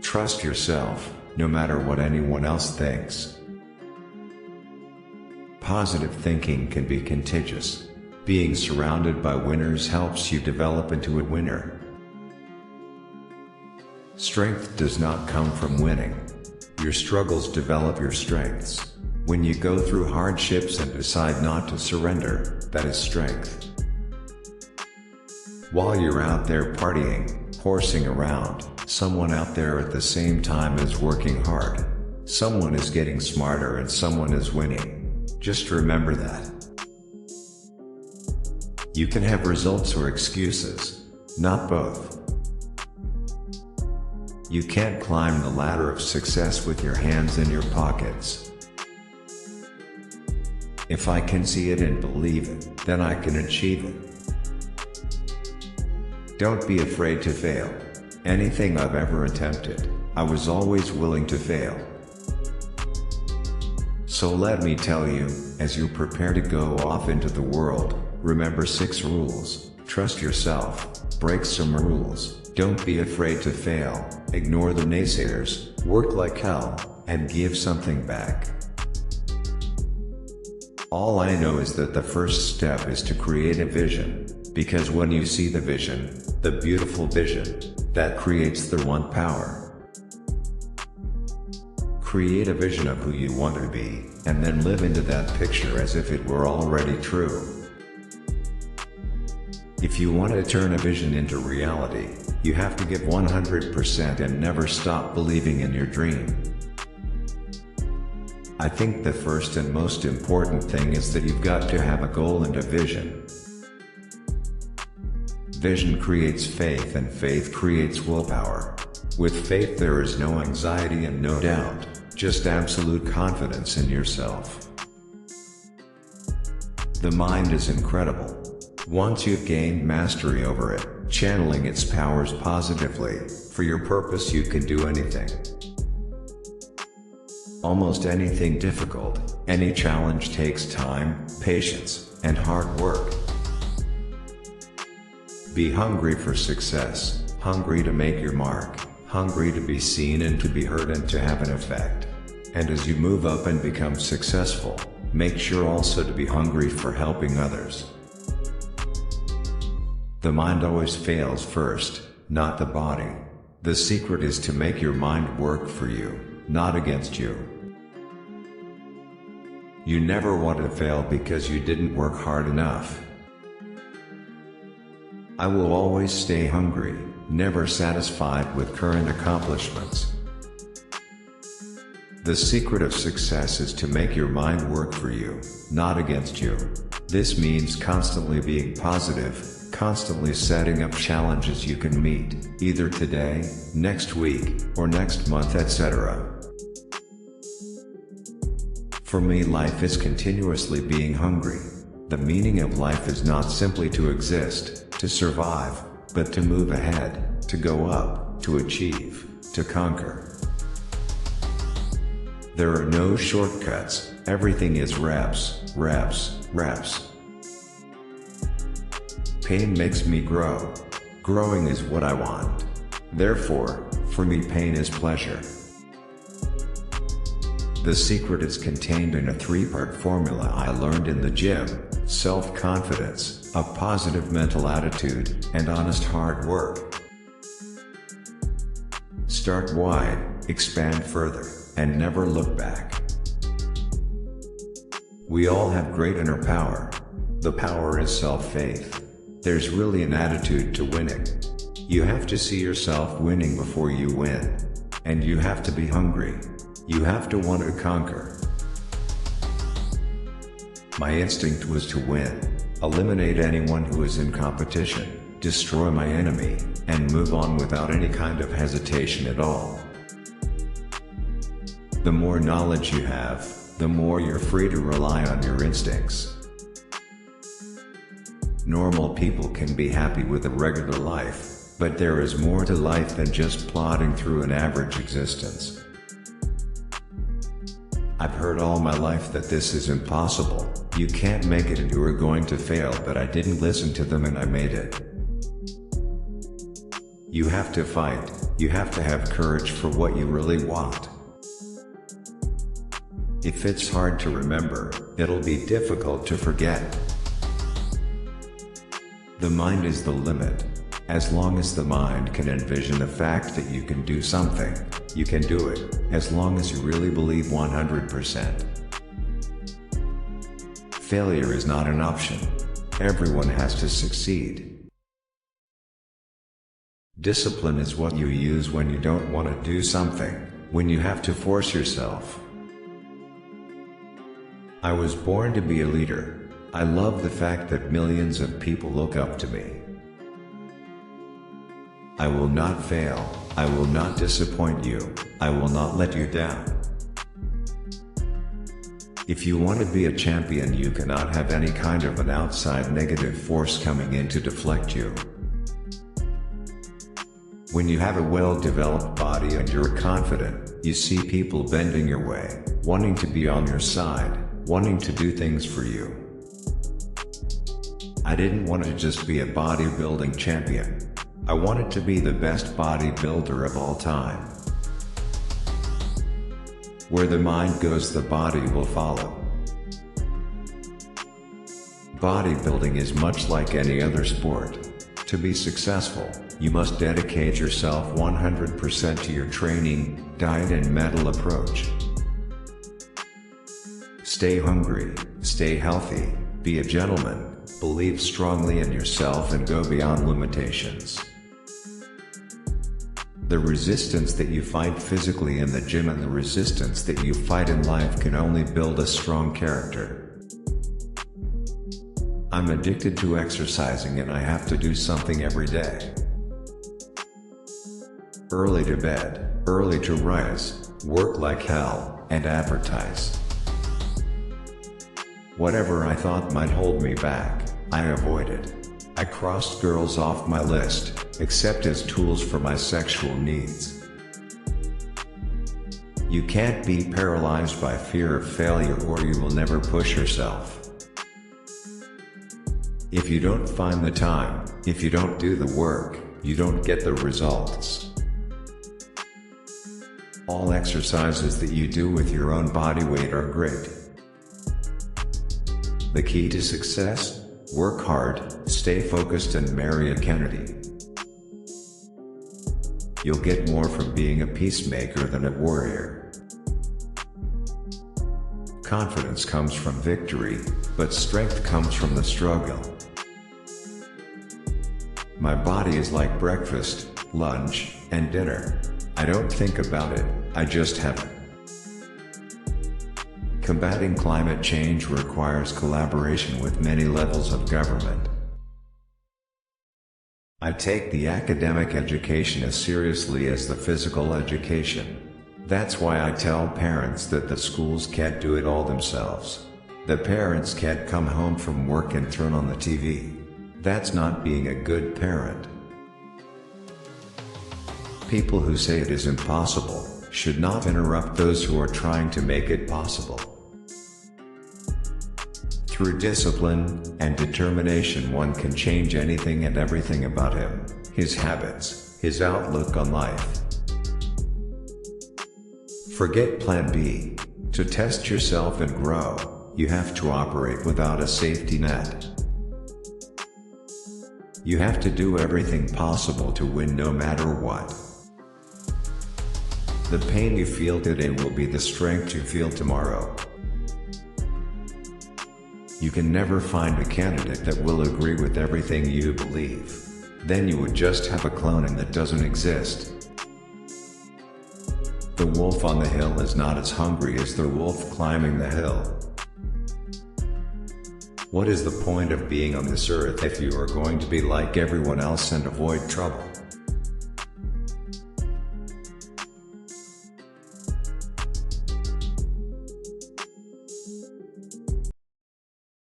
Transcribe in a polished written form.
Trust yourself, no matter what anyone else thinks. Positive thinking can be contagious. Being surrounded by winners helps you develop into a winner. Strength does not come from winning. Your struggles develop your strengths. When you go through hardships and decide not to surrender, that is strength. While you're out there partying, horsing around, someone out there at the same time is working hard. Someone is getting smarter and someone is winning. Just remember that. You can have results or excuses, not both. You can't climb the ladder of success with your hands in your pockets. If I can see it and believe it, then I can achieve it. Don't be afraid to fail. Anything I've ever attempted, I was always willing to fail. So let me tell you, as you prepare to go off into the world, remember 6 rules. Trust yourself, break some rules, don't be afraid to fail, ignore the naysayers, work like hell, and give something back. All I know is that the first step is to create a vision, because when you see the vision, the beautiful vision, that creates the one power. Create a vision of who you want to be, and then live into that picture as if it were already true. If you want to turn a vision into reality, you have to give 100% and never stop believing in your dream. I think the first and most important thing is that you've got to have a goal and a vision. Vision creates faith and faith creates willpower. With faith there is no anxiety and no doubt, just absolute confidence in yourself. The mind is incredible. Once you've gained mastery over it, channeling its powers positively, for your purpose you can do anything. Almost anything difficult, any challenge takes time, patience, and hard work. Be hungry for success, hungry to make your mark, hungry to be seen and to be heard and to have an effect. And as you move up and become successful, make sure also to be hungry for helping others. The mind always fails first, not the body. The secret is to make your mind work for you, not against you. You never want to fail because you didn't work hard enough. I will always stay hungry, never satisfied with current accomplishments. The secret of success is to make your mind work for you, not against you. This means constantly being positive, constantly setting up challenges you can meet, either today, next week, or next month, etc. For me, life is continuously being hungry. The meaning of life is not simply to exist, to survive, but to move ahead, to go up, to achieve, to conquer. There are no shortcuts, everything is reps, reps, reps. Pain makes me grow. Growing is what I want. Therefore, for me pain is pleasure. The secret is contained in a 3-part formula I learned in the gym: self-confidence, a positive mental attitude, and honest hard work. Start wide, expand further, and never look back. We all have great inner power. The power is self-faith. There's really an attitude to winning. You have to see yourself winning before you win. And you have to be hungry. You have to want to conquer. My instinct was to win, eliminate anyone who is in competition, destroy my enemy, and move on without any kind of hesitation at all. The more knowledge you have, the more you're free to rely on your instincts. Normal people can be happy with a regular life, but there is more to life than just plodding through an average existence. I've heard all my life that this is impossible, you can't make it and you are going to fail, but I didn't listen to them and I made it. You have to fight, You have to have courage for what you really want. If it's hard to remember, it'll be difficult to forget. The mind is the limit. As long as the mind can envision the fact that you can do something, you can do it, as long as you really believe 100%. Failure is not an option. Everyone has to succeed. Discipline is what you use when you don't want to do something, when you have to force yourself. I was born to be a leader. I love the fact that millions of people look up to me. I will not fail. I will not disappoint you. I will not let you down. If you want to be a champion, you cannot have any kind of an outside negative force coming in to deflect you. When you have a well-developed body and you're confident, you see people bending your way, wanting to be on your side, wanting to do things for you. I didn't want to just be a bodybuilding champion. I wanted to be the best bodybuilder of all time. Where the mind goes, the body will follow. Bodybuilding is much like any other sport. To be successful, you must dedicate yourself 100% to your training, diet and mental approach. Stay hungry, stay healthy, be a gentleman, believe strongly in yourself and go beyond limitations. The resistance that you fight physically in the gym and the resistance that you fight in life can only build a strong character. I'm addicted to exercising and I have to do something every day. Early to bed, early to rise, work like hell, and advertise. Whatever I thought might hold me back, I avoided. I crossed girls off my list, except as tools for my sexual needs. You can't be paralyzed by fear of failure or you will never push yourself. If you don't find the time, if you don't do the work, you don't get the results. All exercises that you do with your own body weight are great. The key to success? Work hard, stay focused and marry a Kennedy. You'll get more from being a peacemaker than a warrior. Confidence comes from victory, but strength comes from the struggle. My body is like breakfast, lunch, and dinner. I don't think about it, I just have it. Combating climate change requires collaboration with many levels of government. I take the academic education as seriously as the physical education. That's why I tell parents that the schools can't do it all themselves. The parents can't come home from work and turn on the TV. That's not being a good parent. People who say it is impossible should not interrupt those who are trying to make it possible. Through discipline and determination, one can change anything and everything about him, his habits, his outlook on life. Forget Plan B. To test yourself and grow, you have to operate without a safety net. You have to do everything possible to win no matter what. The pain you feel today will be the strength you feel tomorrow. You can never find a candidate that will agree with everything you believe. Then you would just have a clone that doesn't exist. The wolf on the hill is not as hungry as the wolf climbing the hill. What is the point of being on this earth if you are going to be like everyone else and avoid trouble?